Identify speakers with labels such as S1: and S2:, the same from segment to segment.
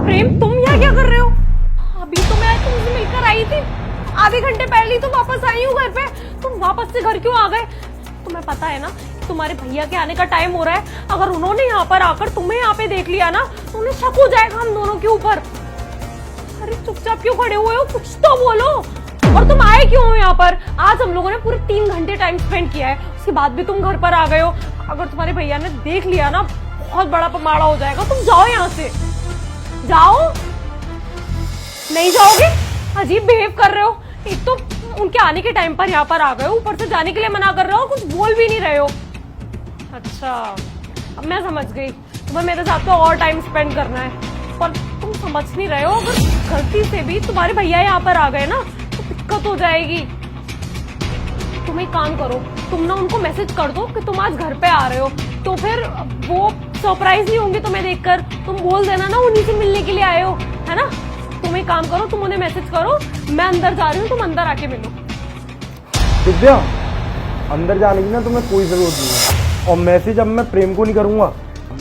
S1: प्रेम तुम यहाँ क्या कर रहे हो? अभी तो मैं तुमसे मिलकर आई थी, आधे घंटे पहले ही तो वापस आई हूँ घर पे। तुम वापस से घर क्यों आ गए? तुम्हें पता है ना तुम्हारे भैया के आने का टाइम हो रहा है। अगर उन्होंने यहाँ पर आकर तुम्हें यहाँ पे देख लिया ना तो उन्हें शक हो जाएगा हम दोनों के ऊपर। अरे चुपचाप क्यों खड़े हुए हो, कुछ तो बोलो। और तुम आए क्यों हो यहाँ पर? आज हम लोगों ने पूरे 3 घंटे टाइम स्पेंड किया है, उसके बाद भी तुम घर पर आ गए हो। अगर तुम्हारे भैया ने देख लिया ना बहुत बड़ा पमाड़ा हो जाएगा। तुम जाओ यहाँ से, जाओ। नहीं जाओगे? अजीब बिहेव कर रहे हो। एक तो उनके आने के टाइम पर यहाँ पर आ गए हो, ऊपर से जाने के लिए मना कर रहे हो, कुछ बोल भी नहीं रहे हो। अच्छा अब मैं समझ गई, तुम्हें मेरे साथ तो और टाइम स्पेंड करना है, पर तुम समझ नहीं रहे हो। अगर गलती से भी तुम्हारे भैया यहाँ पर आ गए ना तो दिक्कत हो जाएगी। तुम एक काम करो, तुम ना उनको मैसेज कर दो कि तुम आज घर पे आ रहे हो, तो फिर वो सरप्राइज नहीं होंगे तुम्हें देखकर। तुम बोल देना ना उन्हीं से मिलने के लिए आए हो, है ना? तुम एक काम करो, तुम उन्हें मैसेज करो मैं अंदर जा रही हूँ, तुम अंदर आके मिलो।
S2: दिव्या, अंदर जाने की ना तुम्हें कोई जरूरत नहीं है। और मैसेज अब मैं प्रेम को नहीं करूंगा,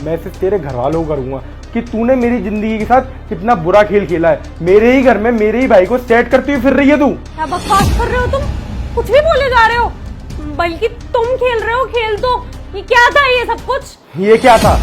S2: मैसेज तेरे घर वालों को करूंगा कि तूने मेरी जिंदगी के साथ कितना बुरा खेल खेला है। मेरे ही घर में मेरे ही भाई को सेट करती हुई फिर रही है तू।
S1: क्या बकवास कर रहे हो तुम? कुछ भी बोले जा रहे हो, बल्कि तुम खेल रहे हो खेल। तो ये क्या था ये सब कुछ?
S2: ये क्या था?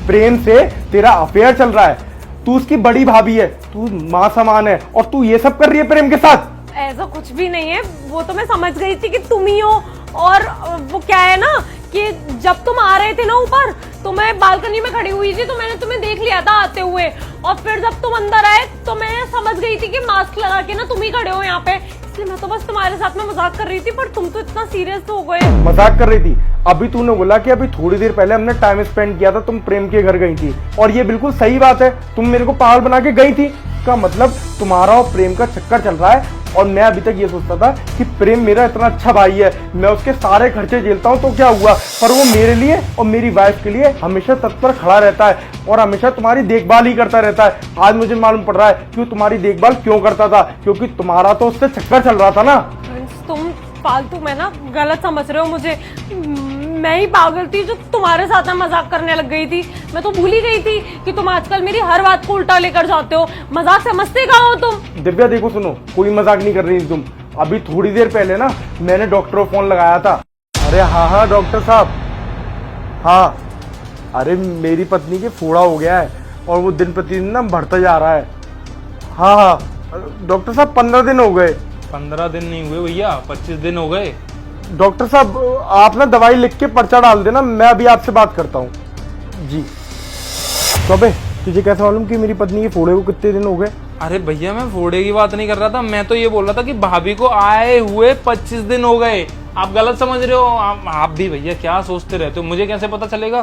S2: प्रेम से तेरा अफेयर चल रहा है, तू उसकी बड़ी भाभी है, तू माँ समान है, और तू ये सब कर रही है प्रेम के साथ।
S1: ऐसा कुछ भी नहीं है, वो तो मैं समझ गई थी कि तुम ही हो। और वो क्या है ना कि जब तुम आ रहे थे ना ऊपर, तो मैं बालकनी में खड़ी हुई थी, तो मैंने तुम्हें देख लिया था आते हुए। और फिर जब तुम अंदर आए तो मैं समझ गई थी कि मास्क लगा के ना तुम ही खड़े हो यहाँ पे, इसलिए मैं तो बस तुम्हारे साथ में मजाक कर रही थी। पर तुम तो इतना सीरियस हो गए।
S2: मजाक कर रही थी? अभी तूने बोला कि अभी थोड़ी देर पहले हमने टाइम स्पेंड किया था, तुम प्रेम के घर गई थी, और ये बिल्कुल सही बात है, तुम मेरे को पागल बना के गई थी। इसका मतलब तुम्हारा और प्रेम का चक्कर चल रहा है। और मैं अभी तक ये सोचता था कि प्रेम मेरा इतना अच्छा भाई है, मैं उसके सारे खर्चे झेलता हूँ तो क्या हुआ, पर वो मेरे लिए और मेरी वाइफ के लिए हमेशा तत्पर खड़ा रहता है और हमेशा तुम्हारी देखभाल ही करता रहता है। आज मुझे मालूम पड़ रहा है कि वो तुम्हारी देखभाल क्यों करता था, क्योंकि तुम्हारा तो उससे चक्कर चल रहा था ना।
S1: तुम फालतू में ना गलत समझ रहे हो मुझे। मैं ही पागल थी जो तुम्हारे साथ में मजाक करने लग गई थी। मैं तो भूल ही गई थी कि तुम आजकल मेरी हर बात को उल्टा लेकर जाते हो। मजाक समझते कहाँ हो तुम?
S2: दिव्या देखो सुनो, कोई मजाक नहीं कर रही तुम। अभी थोड़ी देर पहले ना मैंने डॉक्टर को फोन लगाया था। अरे हाँ डॉक्टर साहब, हाँ अरे मेरी पत्नी के फोड़ा हो गया है और वो दिन प्रतिदिन ना बढ़ता जा रहा है। हाँ डॉक्टर साहब 15 दिन हो गए।
S3: 15 दिन नहीं हुए भैया, 25 दिन हो गए।
S2: डॉक्टर साहब आप ना दवाई लिख के पर्चा डाल देना, मैं अभी आपसे बात करता हूँ जी। तो अबे तुझे कैसे मालूम कि मेरी पत्नी के फोड़े को कितने दिन हो गए?
S3: अरे भैया मैं फोड़े की बात नहीं कर रहा था, मैं तो ये बोल रहा था कि भाभी को आए हुए 25 दिन हो गए। आप गलत समझ रहे हो। आप भी भैया क्या सोचते रहते हो, मुझे कैसे पता चलेगा?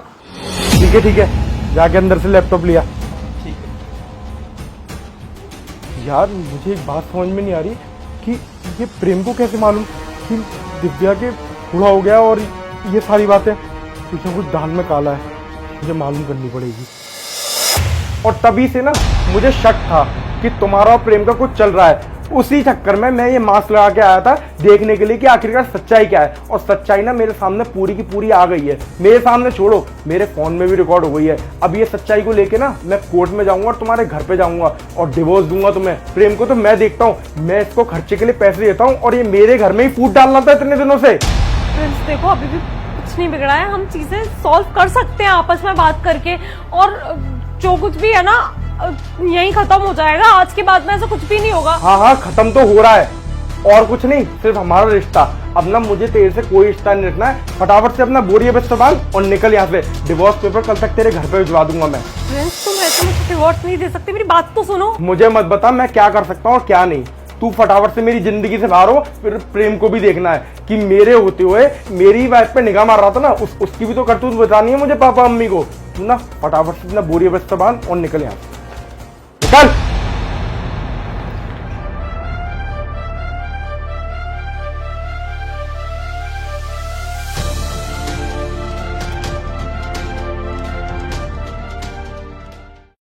S2: ठीक है, जाके अंदर से लैपटॉप लिया।
S3: ठीक है।
S2: यार मुझे एक बात समझ में नहीं आ रही कि ये प्रेम को कैसे मालूम कि दिव्या के बूढ़ा हो गया, और ये सारी बातें कुछ ना कुछ दाल में काला है, मुझे मालूम करनी पड़ेगी। और तभी से ना मुझे शक था कि तुम्हारा और प्रेम का कुछ चल रहा है। उसी चक्कर में मैं ये मास्क लगा के आया था देखने के लिए कि आखिरकार सच्चाई क्या है। और सच्चाई ना मेरे सामने पूरी की पूरी आ गई है। मेरे सामने छोड़ो, मेरे फोन में भी रिकॉर्ड हो गई है। अब ये सच्चाई को लेके ना मैं कोर्ट में जाऊंगा और तुम्हारे घर पे जाऊंगा और डिवोर्स दूंगा तुम्हें। प्रेम को तो मैं देखता हूँ, मैं इसको खर्चे के लिए पैसे देता हूँ, और ये मेरे घर में ही फूट डालना था इतने दिनों से।
S1: प्रिंस देखो, अभी भी कुछ नहीं बिगड़ा है, हम चीजें सॉल्व कर सकते हैं आपस में बात करके, और जो कुछ भी है ना यही खत्म हो जाएगा। आज के बाद में ऐसा कुछ भी नहीं होगा।
S2: हाँ खत्म तो हो रहा है, और कुछ नहीं, सिर्फ हमारा रिश्ता। अब ना मुझे तेरे से कोई रिश्ता नहीं रखना है। फटाफट से अपना बोरिया बिस्तर बांध और निकल यहाँ से। डिवोर्स पेपर कल तक तेरे घर पे भिजवा दूंगा मैं।
S1: प्रिंस तुम ऐसे मुझे डिवोर्स नहीं दे सकते, मेरी बात तो सुनो।
S2: मुझे मत बता मैं क्या कर सकता हूँ और क्या नहीं। तू फटाफट से मेरी जिंदगी से बाहर हो। फिर प्रेम को भी देखना है कि मेरे होते हुए मेरी वाइफ पे निगाह मार रहा था ना, उसकी भी तो करतूत बतानी है मुझे पापा मम्मी को। तू ना फटाफट से अपना बोरिया बिस्तर बांध और निकल यहाँ से। निकल।